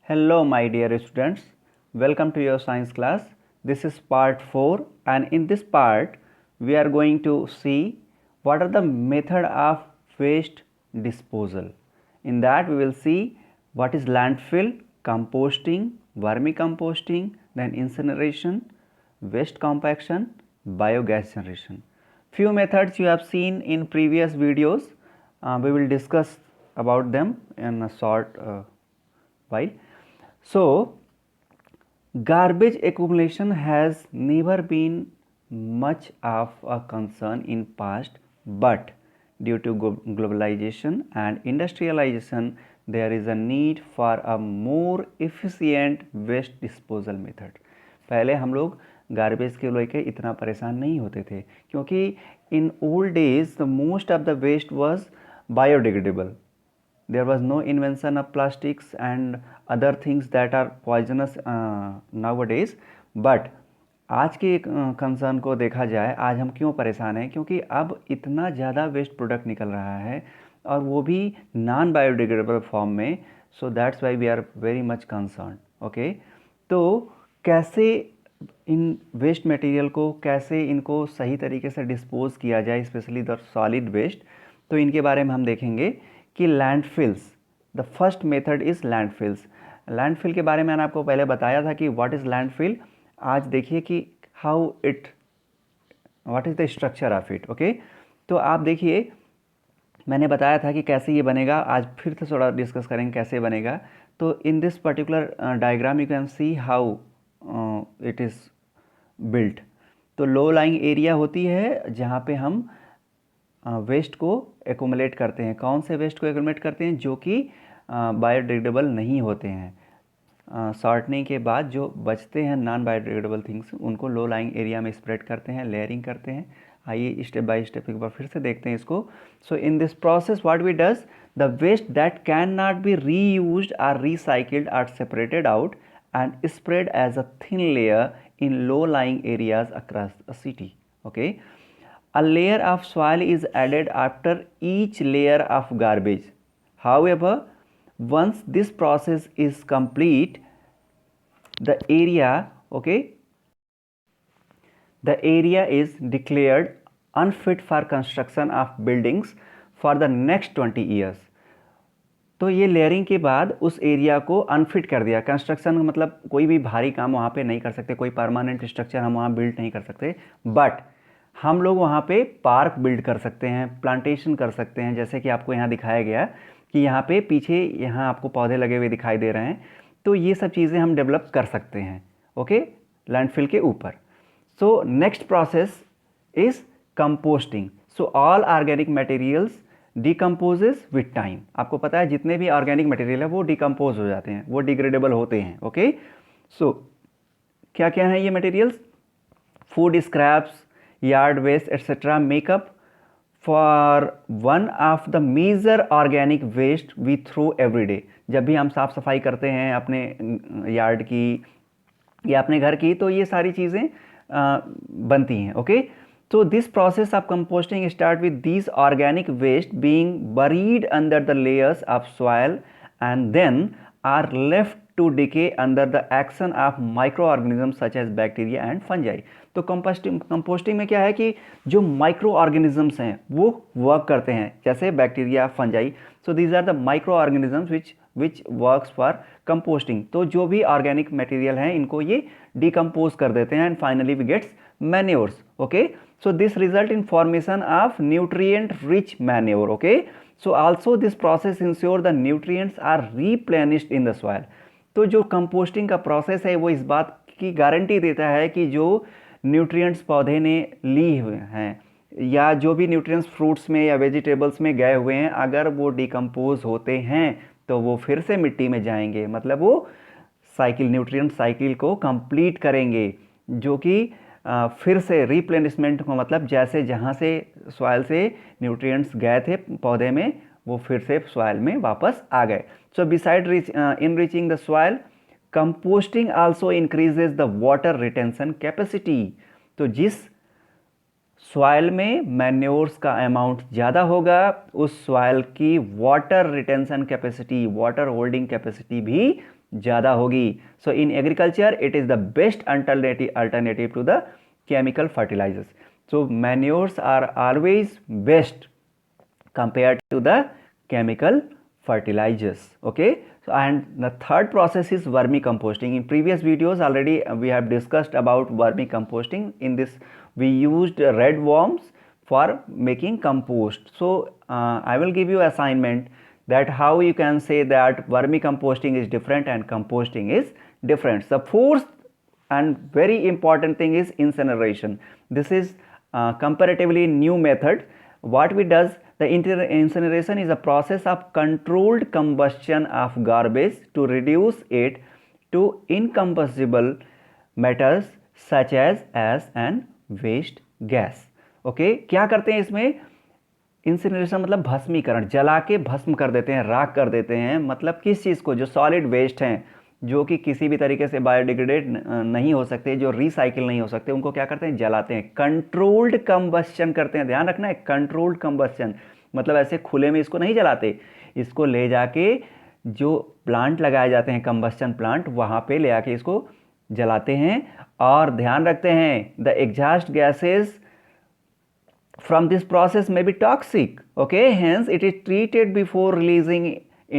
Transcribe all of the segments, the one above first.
Hello, my dear students. Welcome to your science class. This is part 4, and in this part, we are going to see what are the method of waste disposal. In that, we will see what is landfill, composting, vermicomposting, then incineration, waste compaction, biogas generation. Few methods you have seen in previous videos. We will discuss about them in a short while. So, garbage accumulation has never been much of a concern in past, but due to globalization and industrialization, there is a need for a more efficient waste disposal method. पहले हम लोग garbage के लेके इतना परेशान नहीं होते थे क्योंकि in old days the most of the waste was biodegradable. There was no invention of plastics and other things that are poisonous nowadays. But आज के कंसर्न को देखा जाए, आज हम क्यों परेशान हैं, क्योंकि अब इतना ज़्यादा वेस्ट प्रोडक्ट निकल रहा है और वो भी नॉन बायोडिग्रेडेबल फॉर्म में. So that's why we are very much concern. Okay, तो कैसे इन वेस्ट मटेरियल को, कैसे इनको सही तरीके से डिस्पोज किया जाए, स्पेशली द सॉलिड वेस्ट, तो इनके बारे में हम देखेंगे कि landfills. The first method is landfills. Landfill के बारे में मैंने आपको पहले बताया था कि व्हाट इज़ लैंडफिल. आज देखिए कि what is the structure of it. Okay, तो आप देखिए मैंने बताया था कि कैसे ये बनेगा. आज फिर से थोड़ा डिस्कस करेंगे कैसे बनेगा. तो in this particular diagram you can see how it is built. तो लो लाइंग एरिया होती है जहाँ पे हम वेस्ट को एकुमुलेट करते हैं. कौन से वेस्ट को एकुमुलेट करते हैं? जो कि बायोडिग्रेडेबल नहीं होते हैं. सॉर्टनिंग के बाद जो बचते हैं नॉन बायोडिग्रेडेबल थिंग्स, उनको लो लाइंग एरिया में स्प्रेड करते हैं, लेयरिंग करते हैं. आइए स्टेप बाय स्टेप एक बार फिर से देखते हैं इसको. So in this process what we does, the waste that can not be reused or recycled or separated out and spread as a thin layer in low-lying areas across a city. Okay, a layer of soil is added after each layer of garbage. However, once this process is complete, the area is declared unfit for construction of buildings for the next 20 years. तो ये layering के बाद उस area को unfit कर दिया. Construction का मतलब कोई भी भारी काम वहाँ पे नहीं कर सकते, कोई परमानेंट स्ट्रक्चर हम वहाँ बिल्ड नहीं कर सकते, बट हम लोग वहाँ पे पार्क बिल्ड कर सकते हैं, प्लांटेशन कर सकते हैं. जैसे कि आपको यहाँ दिखाया गया कि यहाँ पे पीछे यहाँ आपको पौधे लगे हुए दिखाई दे रहे हैं. तो ये सब चीज़ें हम डेवलप कर सकते हैं. ओके, लैंडफिल के ऊपर. So next process is composting. So all organic materials decomposes with time. आपको पता है जितने भी ऑर्गेनिक मटेरियल है वो डिकम्पोज हो जाते हैं, वो डिग्रेडेबल होते हैं. ओके, सो क्या क्या है ये materials? Food scraps, yard waste etcetera makeup for one of the major organic waste we throw every day. जब भी हम साफ सफाई करते हैं अपने यार्ड की या अपने घर की, तो ये सारी चीज़ें बनती हैं. Okay, so this process of composting start with these organic waste being buried under the layers of soil and then are left to decay under the action of microorganisms such as bacteria and fungi. तो composting में क्या है कि जो micro organisms हैं वो work करते हैं, जैसे bacteria, fungi. So these are the micro organisms which works for composting. तो जो भी ऑर्गेनिक मटेरियल हैं इनको ये डिकम्पोज कर देते हैं and finally we gets manures. Okay, so this result in formation of nutrient rich manure. Okay, so also this process ensure the nutrients are replenished in the soil. तो जो composting का process है वो इस बात की गारंटी देता है कि जो न्यूट्रिएंट्स पौधे ने ली हुए हैं या जो भी न्यूट्रिएंट्स फ्रूट्स में या वेजिटेबल्स में गए हुए हैं, अगर वो डिकम्पोज होते हैं तो वो फिर से मिट्टी में जाएंगे. मतलब वो साइकिल, न्यूट्रिएंट साइकिल को कंप्लीट करेंगे, जो कि फिर से रिप्लेनिशमेंट को मतलब जैसे जहाँ से सॉइल से न्यूट्रिएंट्स गए थे पौधे में, वो फिर से सॉइल में वापस आ गए. So beside enriching the soil, composting also increases the water retention capacity. तो जिस सॉइल में मैन्योर्स का अमाउंट ज़्यादा होगा, उस सॉइल की water retention capacity, water holding capacity भी ज़्यादा होगी. So in agriculture it is the best alternative to the chemical fertilizers. So manures are always best compared to the chemical fertilizers. Okay, so and the third process is vermicomposting. In previous videos already we have discussed about vermicomposting. In this we used red worms for making compost. So I will give you assignment that how you can say that vermicomposting is different and composting is different. The fourth and very important thing is incineration. This is comparatively new method. What we does, the incineration is a process of controlled combustion of garbage to reduce it to incombustible matters such as an waste gas. Okay, क्या करते हैं इसमें? Incineration मतलब भस्मीकरण, जला के भस्म कर देते हैं, राख कर देते हैं. मतलब किस चीज़ को? जो सॉलिड वेस्ट हैं, जो कि किसी भी तरीके से बायोडिग्रेडेड नहीं हो सकते, जो रिसाइकिल नहीं हो सकते, उनको क्या करते हैं? जलाते हैं. कंट्रोल्ड कंबस्शन करते हैं. ध्यान रखना है, कंट्रोल्ड कंबस्शन मतलब ऐसे खुले में इसको नहीं जलाते. इसको ले जाके जो प्लांट लगाए जाते हैं, कंबस्शन प्लांट, वहाँ पे ले आके इसको जलाते हैं. और ध्यान रखते हैं, the exhaust gases from this process may be toxic. Okay, hence it is treated before releasing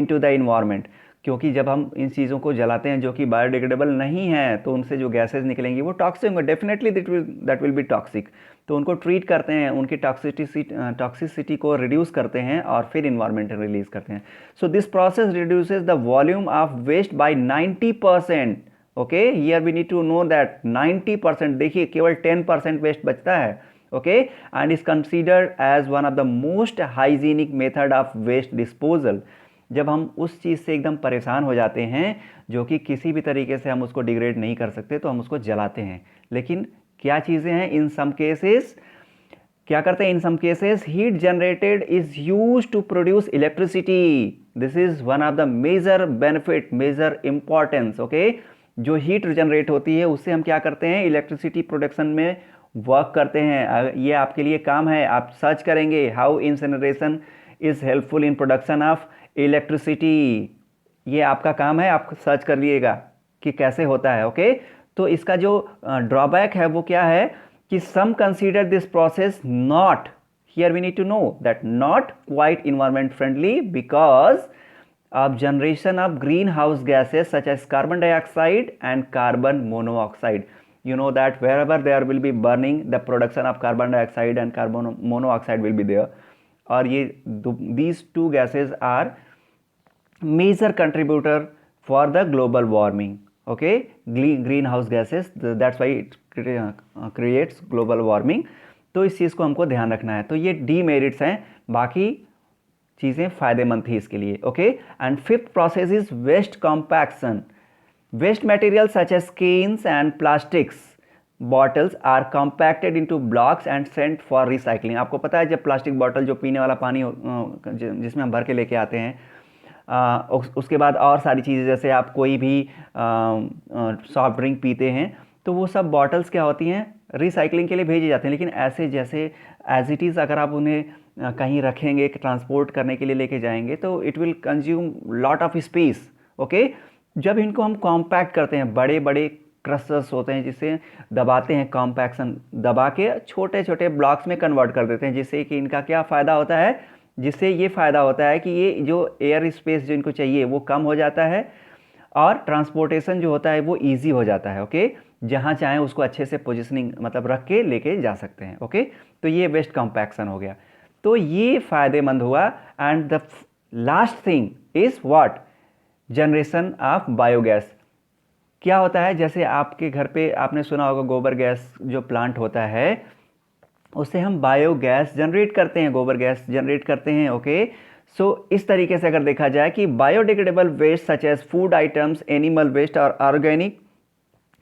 into the environment. क्योंकि जब हम इन चीज़ों को जलाते हैं जो कि बायोडिग्रेडेबल नहीं हैं, तो उनसे जो गैसेज निकलेंगी वो टॉक्सिक होंगे. Definitely that will be toxic. तो उनको ट्रीट करते हैं, उनकी टॉक्सिसिटी को रिड्यूस करते हैं और फिर इन्वायरमेंट रिलीज करते हैं. So this process reduces the volume of waste by 90%. Okay, here we need to know that 90%. देखिए, केवल 10% वेस्ट बचता है. Okay, and is considered as one of the most hygienic method of waste disposal. जब हम उस चीज़ से एकदम परेशान हो जाते हैं जो कि किसी भी तरीके से हम उसको डिग्रेड नहीं कर सकते, तो हम उसको जलाते हैं. लेकिन क्या चीज़ें हैं? इन सम केसेस क्या करते हैं? In some cases heat generated is use to produce electricity. This is one of the major benefit, major importance. Okay, जो हीट जनरेट होती है उससे हम क्या करते हैं? इलेक्ट्रिसिटी प्रोडक्शन में वर्क करते हैं. ये आपके लिए काम है. आप सर्च करेंगे how incineration is helpful in production of electricity. ये आपका काम है, आप सर्च कर लिएगा कि कैसे होता है. ओके, तो इसका जो ड्रॉबैक है वो क्या है कि some consider this process not, here we need to know that not quite environment friendly because of generation of greenhouse gases such as carbon dioxide and carbon monoxide. You know that wherever there will be burning, the production of carbon dioxide and carbon monoxide will be there. और ये these two gases are major contributor for the global warming. Okay, greenhouse gases, that's why it creates global warming. तो इस चीज़ को हमको ध्यान रखना है. तो ये डीमेरिट्स हैं, बाकी चीज़ें फ़ायदेमंद थी इसके लिए. Okay, and fifth process is waste compaction. Waste material such as cans and plastics bottles are compacted into blocks and sent for recycling. आपको पता है, जब प्लास्टिक बॉटल, जो पीने वाला पानी जिसमें हम भर के लेके आते हैं, उसके बाद और सारी चीज़ें, जैसे आप कोई भी सॉफ्ट ड्रिंक पीते हैं, तो वो सब बॉटल्स क्या होती हैं? रिसाइकलिंग के लिए भेजे जाते हैं. लेकिन ऐसे जैसे एज इट इज़ अगर आप उन्हें कहीं रखेंगे, ट्रांसपोर्ट करने के लिए लेके जाएंगे, तो it will consume lot of space. Okay, जब इनको हम कॉम्पैक्ट करते हैं, बड़े बड़े क्रशर्स होते हैं जिसे दबाते हैं, कॉम्पैक्शन दबा के छोटे छोटे ब्लॉक्स में कन्वर्ट कर देते हैं, जिससे कि इनका क्या फ़ायदा होता है? जिससे ये फ़ायदा होता है कि ये जो एयर स्पेस जो इनको चाहिए वो कम हो जाता है और ट्रांसपोर्टेशन जो होता है वो ईजी हो जाता है. ओके, जहाँ चाहें उसको अच्छे से पोजिशनिंग मतलब रख के लेके जा सकते हैं. ओके, तो ये वेस्ट कॉम्पैक्शन हो गया. तो ये फ़ायदेमंद हुआ. And the last thing is what? Generation of biogas. क्या होता है? जैसे आपके घर पे आपने सुना होगा, गोबर गैस जो प्लांट होता है उससे हम बायोगैस जनरेट करते हैं, गोबर गैस जनरेट करते हैं. ओके, सो इस तरीके से अगर देखा जाए कि biodegradable waste such as food items, animal waste और organic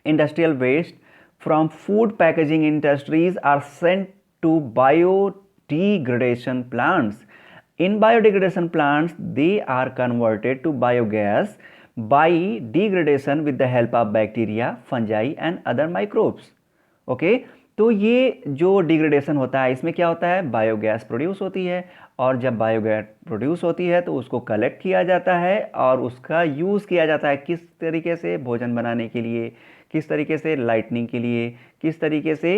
industrial waste from food packaging industries are sent to biodegradation plants. In biodegradation plants, they are converted to biogas by degradation with the help of bacteria, fungi and other microbes. Okay, तो ये जो degradation होता है इसमें क्या होता है, biogas produce होती है, और जब बायोगैस प्रोड्यूस होती है तो उसको कलेक्ट किया जाता है और उसका यूज़ किया जाता है किस तरीके से, भोजन बनाने के लिए, किस तरीके से लाइटनिंग के लिए, किस तरीके से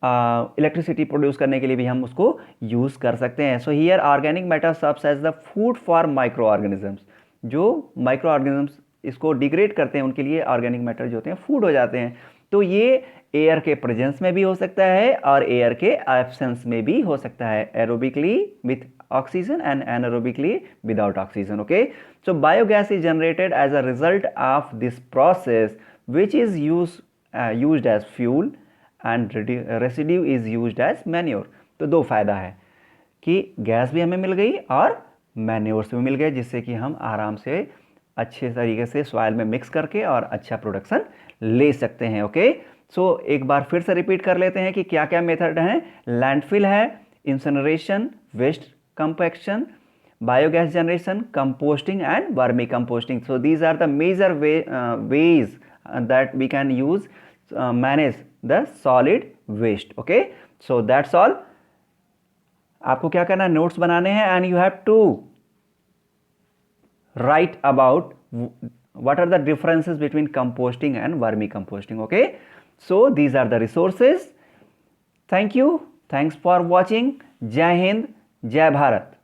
इलेक्ट्रिसिटी प्रोड्यूस करने के लिए भी हम उसको यूज़ कर सकते हैं। So here organic matter serves as the food for micro organisms. जो माइक्रो ऑर्गेनिजम्स इसको डिग्रेड करते हैं उनके लिए ऑर्गेनिक मैटर जो होते हैं फूड हो जाते हैं। तो ये एयर के प्रेजेंस में भी हो सकता है और एयर के एब्सेंस में भी हो सकता है, aerobically with oxygen and anaerobically without oxygen. Okay, so biogas is generated as a result of this process which is used as fuel and residue is used as manure. तो दो फायदा है कि गैस भी हमें मिल गई और मैन्योर्स भी मिल गए, जिससे कि हम आराम से अच्छे तरीके से सॉइल में मिक्स करके और अच्छा प्रोडक्शन ले सकते हैं। ओके, सो एक बार फिर से रिपीट कर लेते हैं कि क्या क्या मेथड हैं। लैंडफिल है, incineration, waste compaction, biogas generation, composting and vermicomposting. So these are the major ways that we can use manage the solid waste. Okay, so that's all. आपको क्या करना है, नोट्स बनाने हैं and you have to write about what are the differences between composting and vermi composting. Okay, so these are the resources. Thank you, thanks for watching. Jai Hind, Jai Bharat.